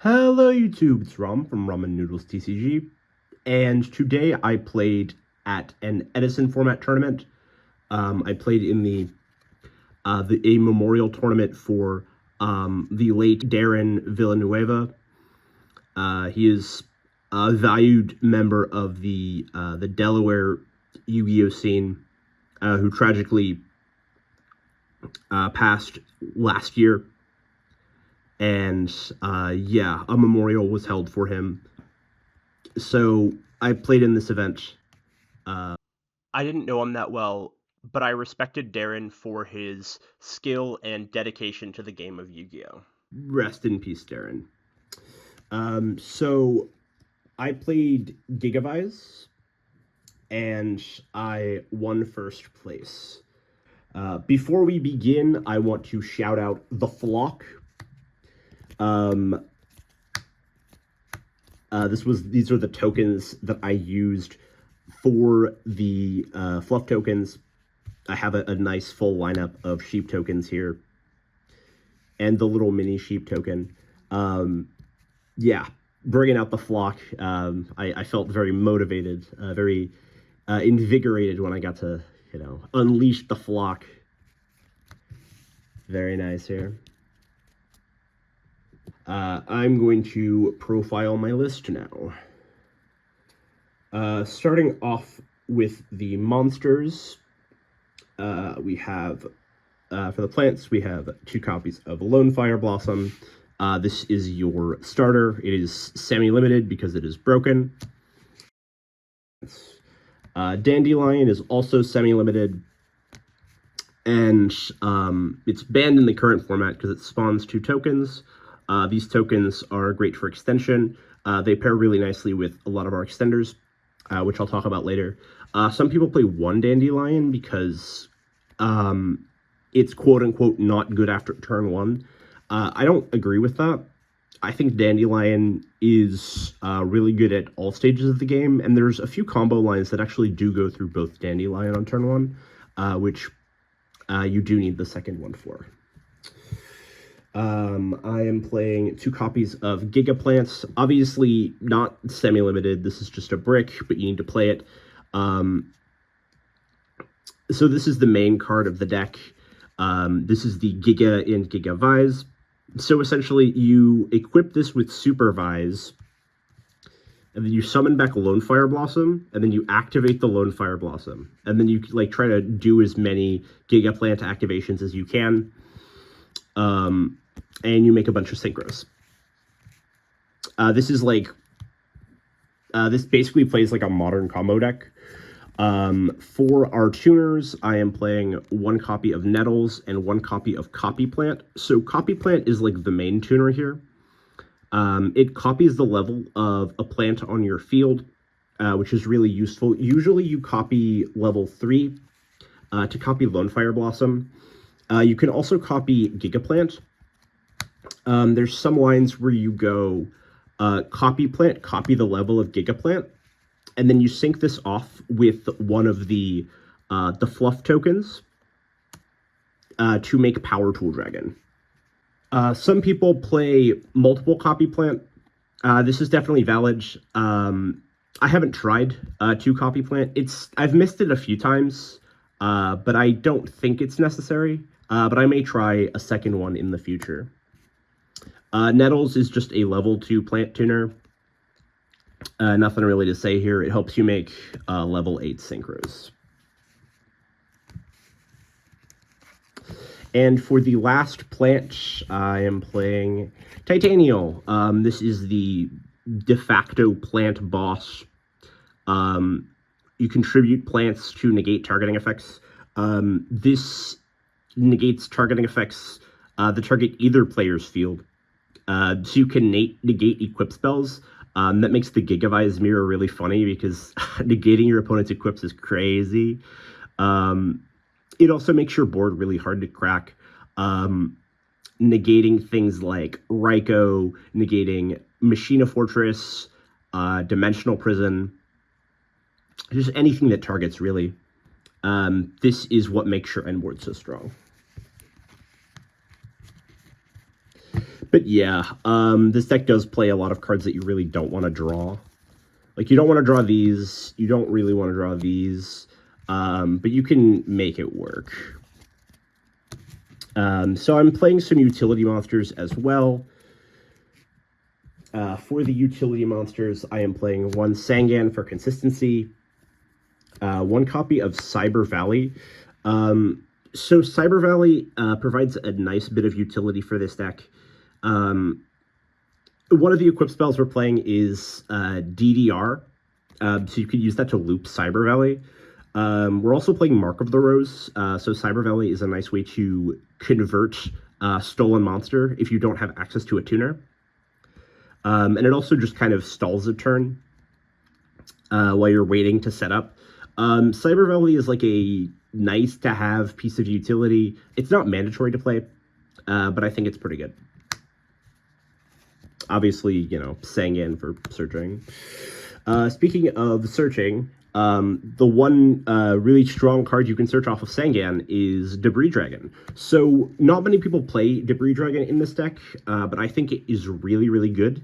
Hello YouTube, it's Rom from Ramen Noodles TCG, and today I played at an Edison format tournament. I played in the a memorial tournament for the late Darren Villanueva. He is a valued member of the Delaware Yu-Gi-Oh scene, who tragically passed last year. And yeah, a memorial was held for him. So I played in this event. I didn't know him that well, but I respected Darren for his skill and dedication to the game of Yu-Gi-Oh! Rest in peace, Darren. So I played Gigavise, and I won first place. Before we begin, I want to shout out the Flock. These are the tokens that I used for the fluff tokens. I have a nice full lineup of sheep tokens here, and the little mini sheep token. Yeah, bringing out the Flock. I felt very motivated, very invigorated when I got to, unleash the Flock. Very nice here. I'm going to profile my list now. Starting off with the monsters, we have, for the plants, we have 2 copies of Lone Fire Blossom. This is your starter. It is semi-limited because it is broken. Dandelion is also semi-limited, and it's banned in the current format because it spawns 2 tokens. These tokens are great for extension. They pair really nicely with a lot of our extenders, which I'll talk about later. Some people play 1 Dandelion because it's quote-unquote not good after turn 1. I don't agree with that. I think Dandelion is really good at all stages of the game, and there's a few combo lines that actually do go through both Dandelion on turn 1, which you do need the second one for. I am playing 2 copies of Giga Plants. Obviously not semi-limited. This is just a brick, but you need to play it. So this is the main card of the deck. This is the Giga in Gigavise. So essentially you equip this with Supervise, and then you summon back a Lone Fire Blossom, and then you activate the Lone Fire Blossom. And then you try to do as many Giga Plant activations as you can. And you make a bunch of synchros. This is this basically plays like a modern combo deck. For our tuners, I am playing 1 copy of Nettles and 1 copy of Copy Plant. So Copy Plant is like the main tuner here. It copies the level of a plant on your field, which is really useful. Usually you copy level 3 to copy Lone Fire Blossom. You can also copy Gigaplant. There's some lines where you go copy plant, copy the level of Gigaplant, and then you sync this off with one of the fluff tokens to make Power Tool Dragon. Some people play multiple copy plant. This is definitely valid. I haven't tried 2 copy plant. I've missed it a few times, but I don't think it's necessary. But I may try a second one in the future. Nettles is just a level 2 plant tuner. Nothing really to say here. It helps you make level 8 synchros. And for the last plant, I am playing Titanial. This is the de facto plant boss. You contribute plants to negate targeting effects. This negates targeting effects that target either player's field. So you can negate equip spells. That makes the Gigavise mirror really funny because negating your opponent's equips is crazy. It also makes your board really hard to crack. Negating things like Raikou, negating Machina Fortress, Dimensional Prison, just anything that targets, really. This is what makes your end board so strong. But yeah, this deck does play a lot of cards that you really don't want to draw. Like, you don't want to draw these, you don't really want to draw these, but you can make it work. So I'm playing some utility monsters as well. For the utility monsters, I am playing one Sangan for consistency, one copy of Cyber Valley. So Cyber Valley provides a nice bit of utility for this deck. One of the equip spells we're playing is DDR, so you could use that to loop Cyber Valley. We're also playing Mark of the Rose, so Cyber Valley is a nice way to convert Stolen Monster if you don't have access to a tuner. And it also just kind of stalls a turn while you're waiting to set up. Cyber Valley is like a nice-to-have piece of utility. It's not mandatory to play, but I think it's pretty good. Obviously, you know, Sangan for searching. Speaking of searching, the one really strong card you can search off of Sangan is Debris Dragon. So not many people play Debris Dragon in this deck, but I think it is really, really good.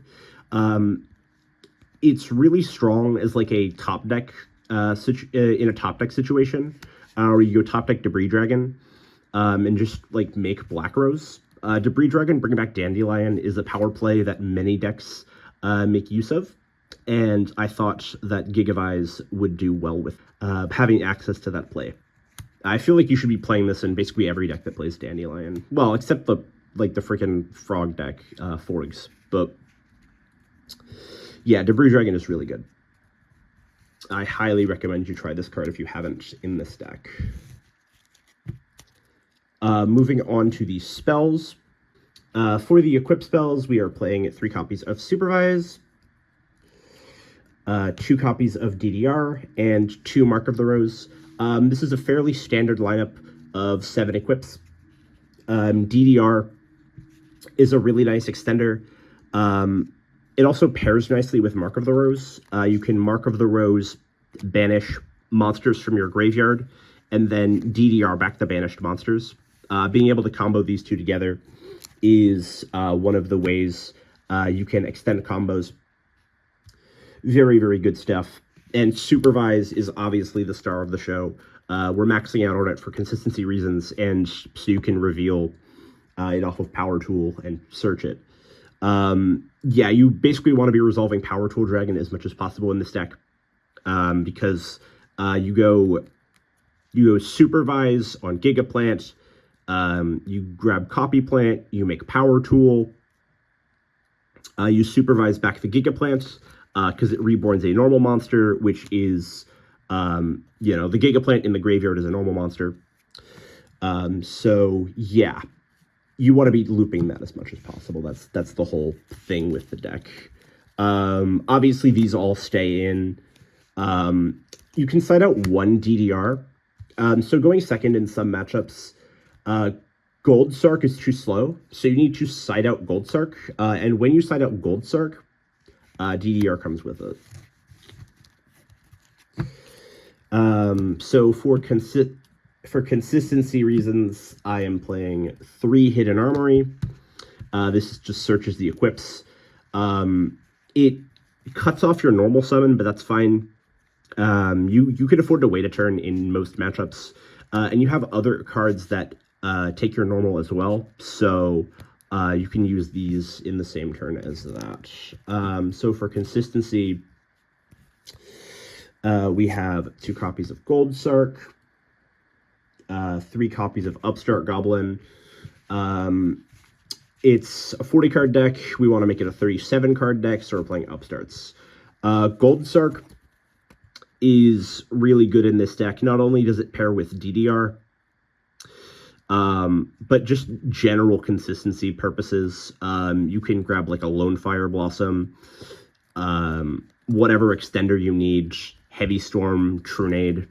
It's really strong as like a top deck in a top deck situation, where you go top deck Debris Dragon and just like make Black Rose. Debris Dragon, bringing back Dandelion, is a power play that many decks make use of, and I thought that Gigavise would do well with having access to that play. I feel like you should be playing this in basically every deck that plays Dandelion. Well, except the freaking frog deck, Forgs. But yeah, Debris Dragon is really good. I highly recommend you try this card if you haven't in this deck. Moving on to the spells. For the equip spells, we are playing 3 copies of Supervise, 2 copies of DDR, and 2 Mark of the Rose. This is a fairly standard lineup of 7 equips. DDR is a really nice extender. It also pairs nicely with Mark of the Rose. You can Mark of the Rose banish monsters from your graveyard, and then DDR back the banished monsters. Being able to combo these two together is one of the ways you can extend combos. Very, very good stuff. And Supervise is obviously the star of the show. We're maxing out on it for consistency reasons, and so you can reveal it off of Power Tool and search it. Yeah, you basically want to be resolving Power Tool Dragon as much as possible in this deck, because you go Supervise on Gigaplant, you grab Copy Plant, you make Power Tool, you Supervise back the Gigaplant, because it reborns a normal monster, which is, you know, the Gigaplant in the graveyard is a normal monster. So yeah, you want to be looping that as much as possible. That's the whole thing with the deck. Obviously, these all stay in. You can side out 1 DDR. So going second in some matchups, Gold Sark is too slow, so you need to side out Gold Sark. And when you side out Gold Sark, DDR comes with it. So for consistency reasons, I am playing 3 Hidden Armory. This just searches the equips. It cuts off your normal summon, but that's fine. You could afford to wait a turn in most matchups, and you have other cards that take your normal as well, so you can use these in the same turn as that. So for consistency, we have 2 copies of Gold Sark, 3 copies of Upstart Goblin. It's a 40-card deck. We want to make it a 37-card deck, so we're playing Upstarts. Gold Sark is really good in this deck. Not only does it pair with DDR, but just general consistency purposes. You can grab like a Lone Fire Blossom, whatever extender you need, Heavy Storm, Trunade,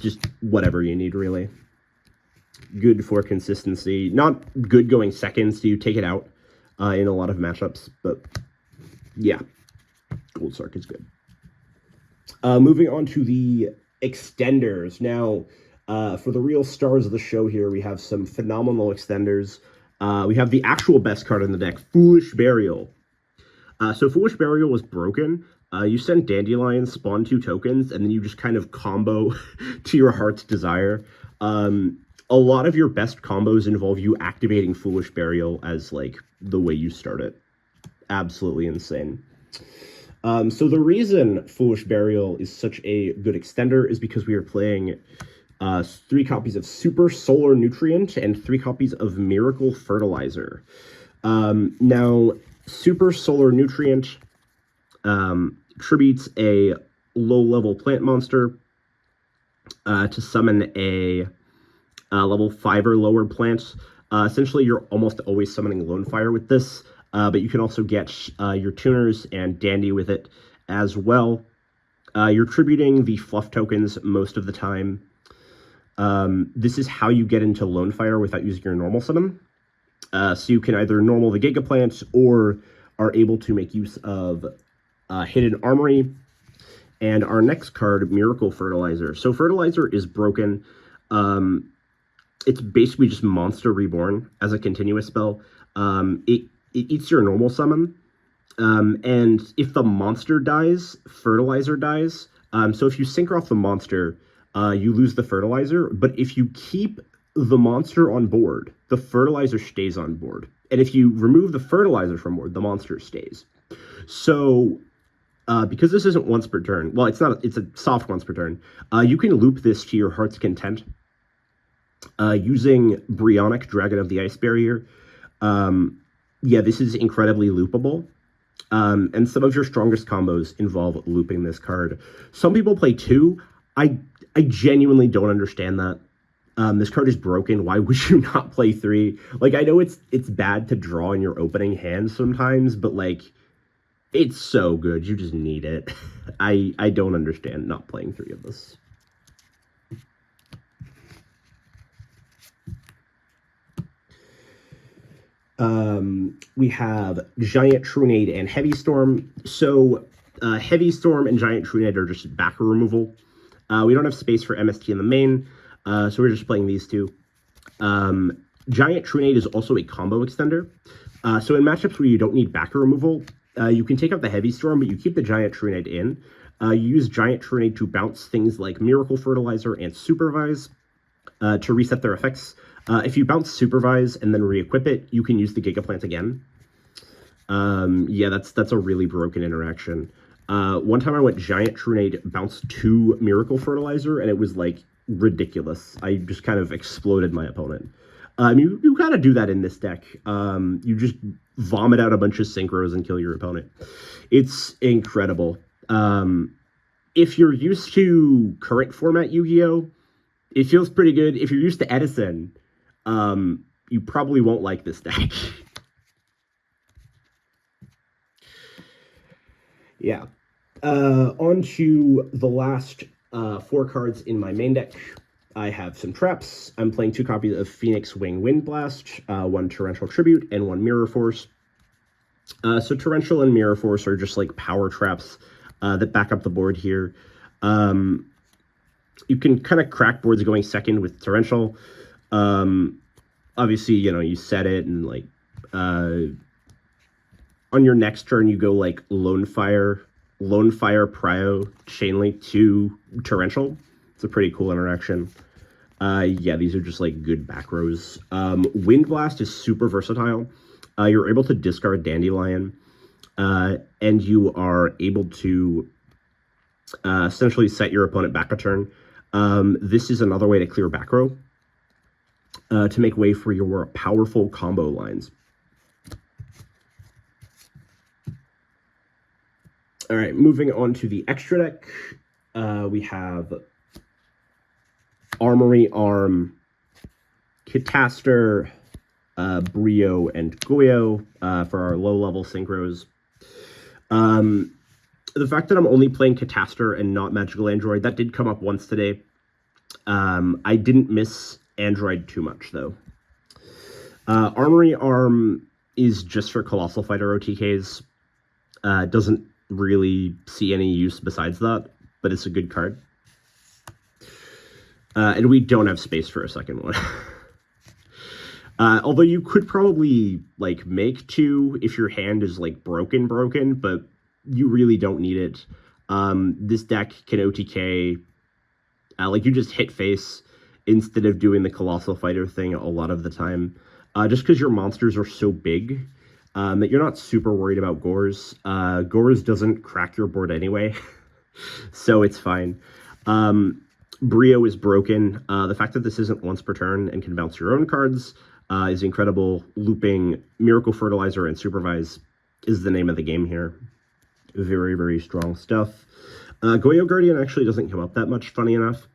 just whatever you need, really. Good for consistency. Not good going second, so you take it out in a lot of matchups, but yeah, Gold Sark is good. Moving on to the extenders. Now, for the real stars of the show here, we have some phenomenal extenders. We have the actual best card in the deck, Foolish Burial. So Foolish Burial was broken. You send Dandelion, spawn 2 tokens, and then you just kind of combo to your heart's desire. A lot of your best combos involve you activating Foolish Burial as, like, the way you start it. Absolutely insane. So the reason Foolish Burial is such a good extender is because we are playing 3 copies of Super Solar Nutrient and 3 copies of Miracle Fertilizer. Now, Super Solar Nutrient tributes a low-level plant monster to summon a level 5 or lower plant. Essentially, you're almost always summoning Lone Fire with this, but you can also get your tuners and Dandy with it as well. You're tributing the fluff tokens most of the time. This is how you get into Lone Fire without using your normal summon. So you can either normal the Giga Plant or are able to make use of Hidden Armory. And our next card, Miracle Fertilizer. So Fertilizer is broken. It's basically just Monster Reborn as a continuous spell. It eats your normal summon. And if the monster dies, Fertilizer dies. So if you sync off the monster, you lose the Fertilizer. But if you keep the monster on board, the Fertilizer stays on board. And if you remove the Fertilizer from board, the monster stays. So because this isn't once per turn, well, it's not, it's a soft once per turn, you can loop this to your heart's content using Bryonic, Dragon of the Ice Barrier. Yeah, this is incredibly loopable. And some of your strongest combos involve looping this card. Some people play 2. I genuinely don't understand that. This card is broken. Why would you not play 3? Like, I know it's bad to draw in your opening hand sometimes, but, like, it's so good. You just need it. I don't understand not playing 3 of this. We have Giant Trunade and Heavy Storm. So Heavy Storm and Giant Trunade are just backer removal. We don't have space for MST in the main, so we're just playing these 2. Giant Trunade is also a combo extender. So in matchups where you don't need backer removal, you can take out the Heavy Storm, but you keep the Giant Trunade in. You use Giant Trunade to bounce things like Miracle Fertilizer and Supervise to reset their effects. If you bounce Supervise and then re-equip it, you can use the Giga Plant again. Yeah, that's a really broken interaction. One time I went Giant Trunade, bounced 2 Miracle Fertilizer, and it was, like, ridiculous. I just kind of exploded my opponent. You kind of do that in this deck. You just vomit out a bunch of synchros and kill your opponent. It's incredible. If you're used to current format Yu-Gi-Oh!, it feels pretty good. If you're used to Edison, you probably won't like this deck. Yeah. On to the last 4 cards in my main deck. I have some traps. I'm playing 2 copies of Phoenix Wing Wind Blast, 1 Torrential Tribute, and 1 Mirror Force. So Torrential and Mirror Force are just like power traps that back up the board here. You can kind of crack boards going second with Torrential. Obviously, you know, you set it and, like, on your next turn, you go, like, Lone Fire, Prio, Chainlink to Torrential. It's a pretty cool interaction. Yeah, these are just, like, good back rows. Wind Blast is super versatile. You're able to discard Dandelion, and you are able to essentially set your opponent back a turn. This is another way to clear back row to make way for your powerful combo lines. All right, moving on to the extra deck, we have Armory Arm, Kataster, Brio, and Goyo for our low-level synchros. The fact that I'm only playing Kataster and not Magical Android, that did come up once today. I didn't miss Android too much, though. Armory Arm is just for Colossal Fighter OTKs. Doesn't really see any use besides that, but it's a good card. And we don't have space for a second one. Although you could probably like make two if your hand is like broken, but you really don't need it. This deck can OTK, like you just hit face instead of doing the Colossal Fighter thing a lot of the time. Just because your monsters are so big that you're not super worried about Gores. Gores doesn't crack your board anyway, so it's fine. Brio is broken. The fact that this isn't once per turn and can bounce your own cards is incredible. Looping Miracle Fertilizer and Supervise is the name of the game here. Very, very strong stuff. Goyo Guardian actually doesn't come up that much, funny enough.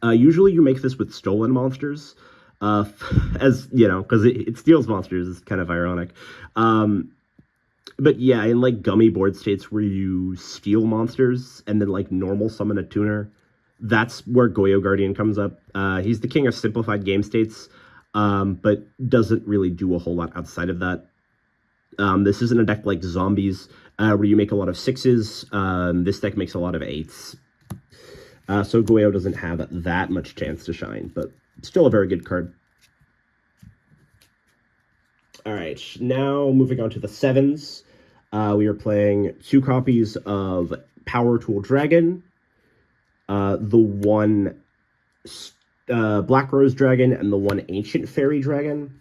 Usually you make this with stolen monsters, as, you know, because it steals monsters. It's kind of ironic. But yeah, in like gummy board states where you steal monsters and then like normal summon a tuner, that's where Goyo Guardian comes up. He's the king of simplified game states, but doesn't really do a whole lot outside of that. This isn't a deck like Zombies, where you make a lot of 6s. This deck makes a lot of 8s. So Goyo doesn't have that much chance to shine, but still a very good card. All right, now moving on to the 7s. We are playing 2 copies of Power Tool Dragon, the one Black Rose Dragon, and the one Ancient Fairy Dragon.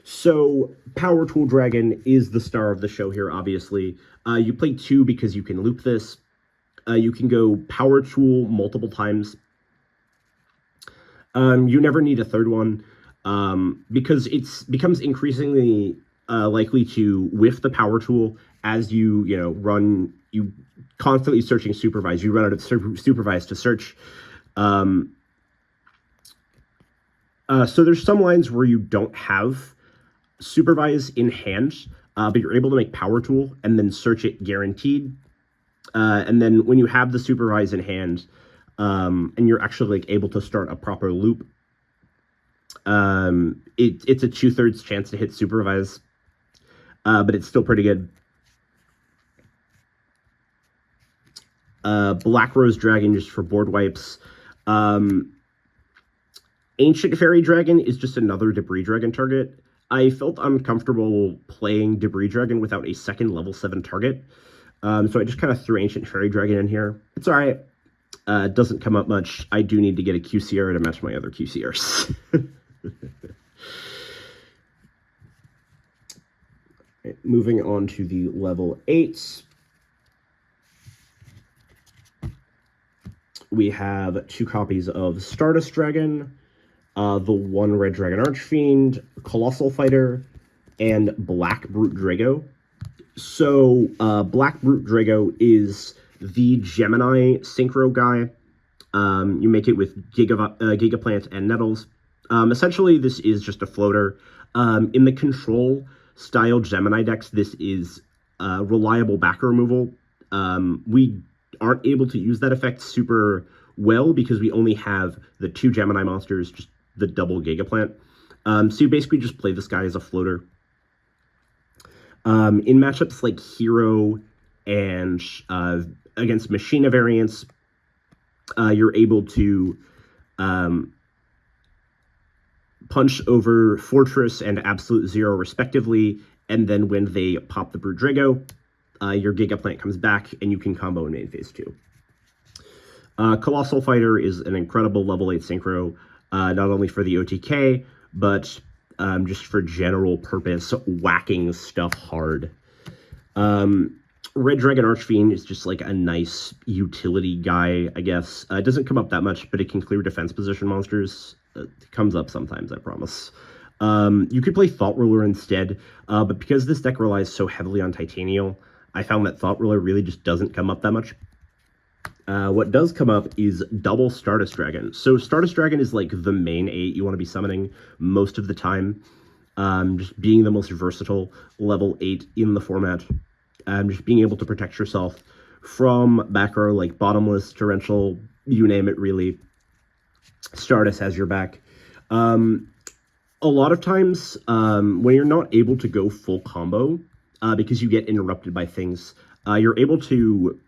So Power Tool Dragon is the star of the show here, obviously. You play 2 because you can loop this. You can go Power Tool multiple times. You never need a third one because it becomes increasingly likely to whiff the Power Tool as you constantly searching Supervise. You run out of Supervise to search. So there's some lines where you don't have Supervise in hand, but you're able to make Power Tool and then search it guaranteed. And then when you have the Supervise in hand, and you're actually like able to start a proper loop, it's a 2/3 chance to hit Supervise, but it's still pretty good. Black Rose Dragon just for board wipes. Ancient Fairy Dragon is just another Debris Dragon target. I felt uncomfortable playing Debris Dragon without a second level 7 target. So I just kind of threw Ancient Fairy Dragon in here. It's all right. It doesn't come up much. I do need to get a QCR to match my other QCRs. Right, moving on to the level 8s. We have 2 copies of Stardust Dragon, the one Red Dragon Archfiend, Colossal Fighter, and Black Brute Drago. So, Black Brute Drago is the Gemini Synchro guy. You make it with Gigaplant and Nettles. Essentially, this is just a floater. In the control style Gemini decks, this is reliable back removal. We aren't able to use that effect super well because we only have the 2 Gemini monsters, just the double Gigaplant. So you basically just play this guy as a floater. In matchups like Hero and against Machina variants, you're able to punch over Fortress and Absolute Zero respectively, and then when they pop the Brute Drago, your Gigaplant comes back and you can combo in main phase 2. Colossal Fighter is an incredible level 8 synchro, not only for the OTK, but just for general purpose, whacking stuff hard. Red Dragon Archfiend is just like a nice utility guy, I guess. It doesn't come up that much, but it can clear defense position monsters. It comes up sometimes, I promise. You could play Thought Ruler instead, but because this deck relies so heavily on Titanial, I found that Thought Ruler really just doesn't come up that much. What does come up is double Stardust Dragon. So Stardust Dragon is like the main 8 you want to be summoning most of the time. Just being the most versatile level 8 in the format. Just being able to protect yourself from back row like Bottomless, Torrential, you name it really. Stardust has your back. A lot of times when you're not able to go full combo because you get interrupted by things, you're able to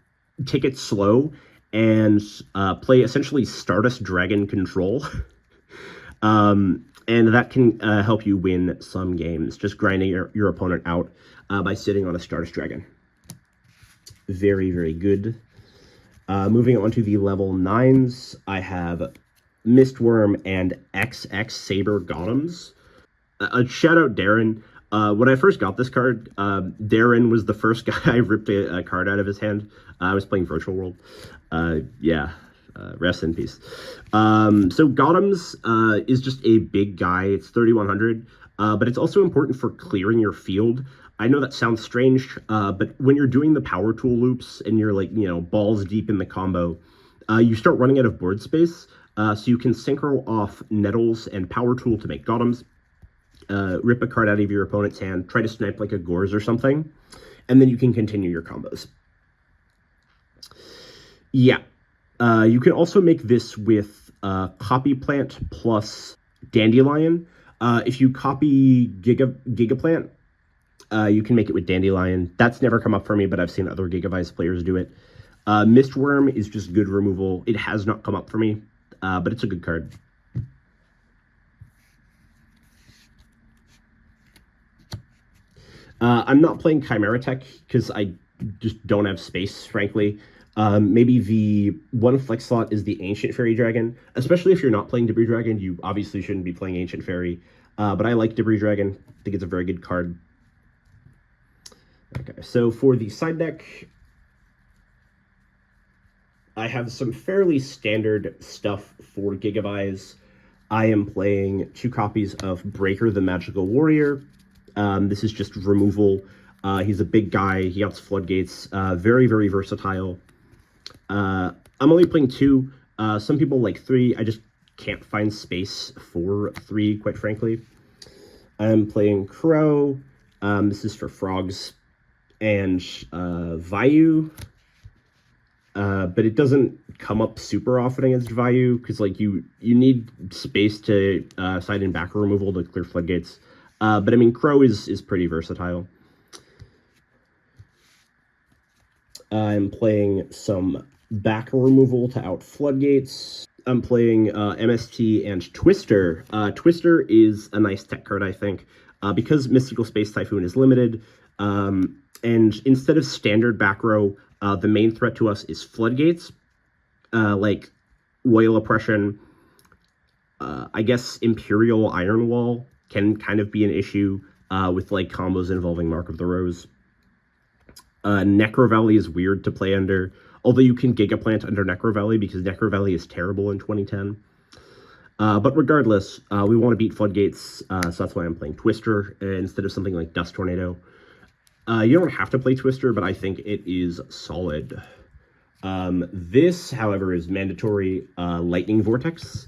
take it slow and play essentially Stardust Dragon control. And that can help you win some games, just grinding your opponent out by sitting on a Stardust Dragon. Very, very good. Moving on to the level 9s, I have Mistworm and XX Saber Golems. Shout out Darren. When I first got this card, Darren was the first guy I ripped a card out of his hand. I was playing Virtual World. Rest in peace. So Golems is just a big guy. It's 3,100, but it's also important for clearing your field. I know that sounds strange, but when you're doing the power tool loops and you're like, balls deep in the combo, you start running out of board space. So you can synchro off Nettles and power tool to make Golems. Rip a card out of your opponent's hand, try to snipe like a Gores or something, and then you can continue your combos. Yeah. You can also make this with Copy Plant plus Dandelion. If you copy Gigaplant, you can make it with Dandelion. That's never come up for me, but I've seen other Gigavise players do it. Mistworm is just good removal. It has not come up for me, but it's a good card. I'm not playing Chimera Tech because I just don't have space, frankly. Maybe the one flex slot is the Ancient Fairy Dragon. Especially if you're not playing Debris Dragon, you obviously shouldn't be playing Ancient Fairy. But I like Debris Dragon. I think it's a very good card. Okay, so for the side deck, I have some fairly standard stuff for Gigavise. I am playing 2 copies of Breaker the Magical Warrior. This is just removal. He's a big guy. He outs Floodgates. Very, very versatile. I'm only playing 2. Some people like 3. I just can't find space for 3, quite frankly. I'm playing Crow. This is for frogs. And Vayu. But it doesn't come up super often against Vayu, because like you need space to side and back removal to clear Floodgates. But I mean, Crow is pretty versatile. I'm playing some back removal to out Floodgates. I'm playing MST and Twister. Twister is a nice tech card, I think, because Mystical Space Typhoon is limited. And instead of standard back row, the main threat to us is Floodgates, like Royal Oppression. I guess Imperial Iron Wall can kind of be an issue with like combos involving Mark of the Rose. Necro Valley is weird to play under, although you can Gigaplant under Necro Valley because Necro Valley is terrible in 2010. But regardless, we want to beat Floodgates, so that's why I'm playing Twister instead of something like Dust Tornado. You don't have to play Twister, but I think it is solid. This, however, is mandatory Lightning Vortex.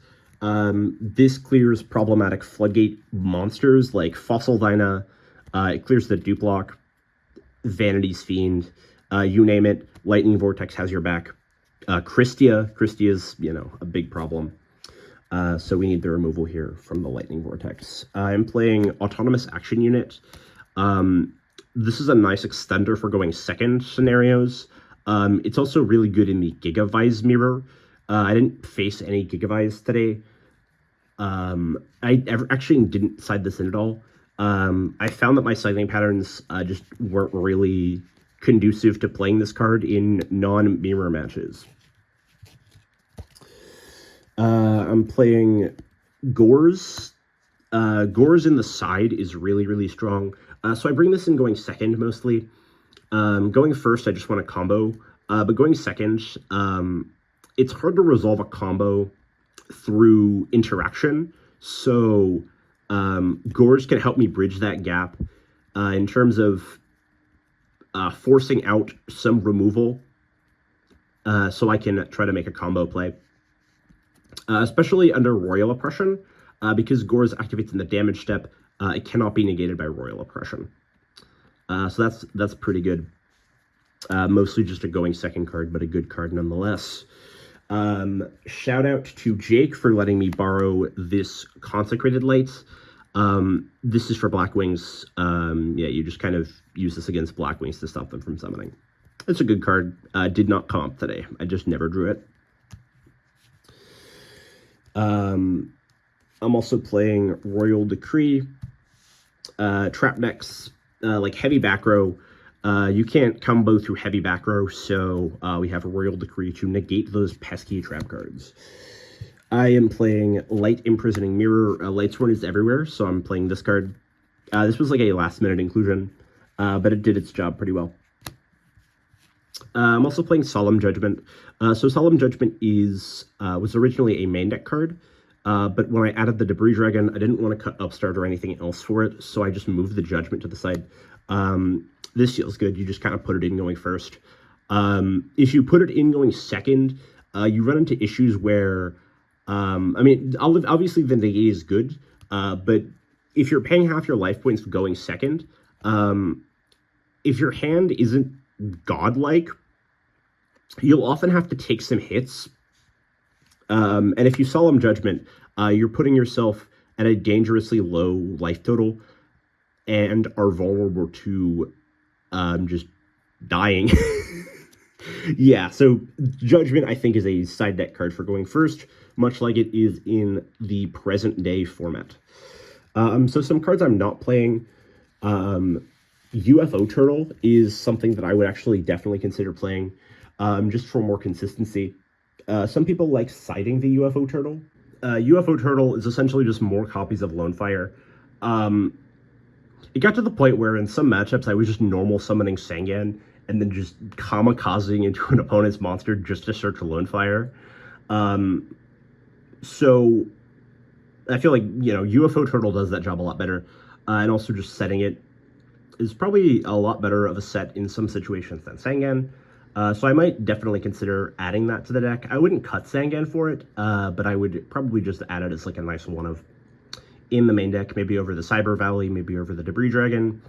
This clears problematic Floodgate monsters like Fossil Dyna. It clears the Duplock, Vanity's Fiend, you name it. Lightning Vortex has your back. Christia's, a big problem. So we need the removal here from the Lightning Vortex. I'm playing Autonomous Action Unit. This is a nice extender for going second scenarios. It's also really good in the Gigavise mirror. I didn't face any Gigavise today. I actually didn't side this in at all. I found that my siding patterns just weren't really conducive to playing this card in non-mirror matches. I'm playing Gores. Gores in the side is really, really strong. So I bring this in going second mostly. Going first, I just want a combo. But going second, it's hard to resolve a combo through interaction. So Gores can help me bridge that gap in terms of forcing out some removal so I can try to make a combo play. Especially under Royal Oppression, because Gores activates in the damage step, it cannot be negated by Royal Oppression. So that's pretty good. Mostly just a going second card, but a good card nonetheless. Shout out to Jake for letting me borrow this Consecrated Light. This is for Blackwings. Yeah, you just kind of use this against Blackwings to stop them from summoning. It's a good card. Did not comp today. I just never drew it. I'm also playing Royal Decree, trap decks, like heavy back row. You can't combo through heavy back row, so we have a Royal Decree to negate those pesky trap cards. I am playing Light Imprisoning Mirror. Lightsworn is everywhere, so I'm playing this card. This was like a last-minute inclusion, but it did its job pretty well. I'm also playing Solemn Judgment. So Solemn Judgment was originally a main deck card, but when I added the Debris Dragon, I didn't want to cut Upstart or anything else for it, so I just moved the Judgment to the side. This feels good. You just kind of put it in going first. If you put it in going second, you run into issues where, I mean, obviously the negate is good, but if you're paying half your life points going second, if your hand isn't godlike, you'll often have to take some hits. And if you Solemn Judgment, you're putting yourself at a dangerously low life total and are vulnerable to just dying. Yeah, so Judgment, I think, is a side deck card for going first, much like it is in the present-day format. So some cards I'm not playing. UFO Turtle is something that I would actually definitely consider playing, just for more consistency. Some people like siding the UFO Turtle. UFO Turtle is essentially just more copies of Lonefire. It got to the point where in some matchups I was just normal summoning Sangan and then just kamikazing into an opponent's monster just to search Lonefire. So I feel like, UFO Turtle does that job a lot better. And also just setting it is probably a lot better of a set in some situations than Sangan. So I might definitely consider adding that to the deck. I wouldn't cut Sangan for it, but I would probably just add it as like a nice one of in the main deck, maybe over the Cyber Valley, maybe over the Debris Dragon.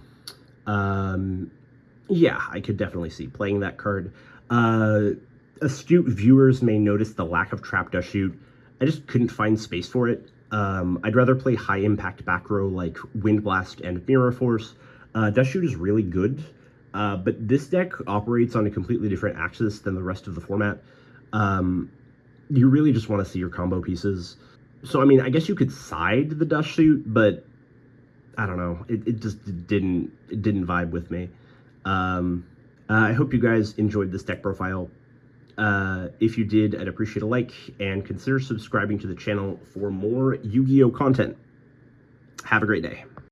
Yeah, I could definitely see playing that card. Astute viewers may notice the lack of Trap Dust Shoot. I just couldn't find space for it. I'd rather play high impact back row like Wind Blast and Mirror Force. Dust Shoot is really good, but this deck operates on a completely different axis than the rest of the format. You really just want to see your combo pieces. So, I mean, I guess you could side the Dust Shoot, but I don't know. It just didn't vibe with me. I hope you guys enjoyed this deck profile. If you did, I'd appreciate a like, and consider subscribing to the channel for more Yu-Gi-Oh content. Have a great day.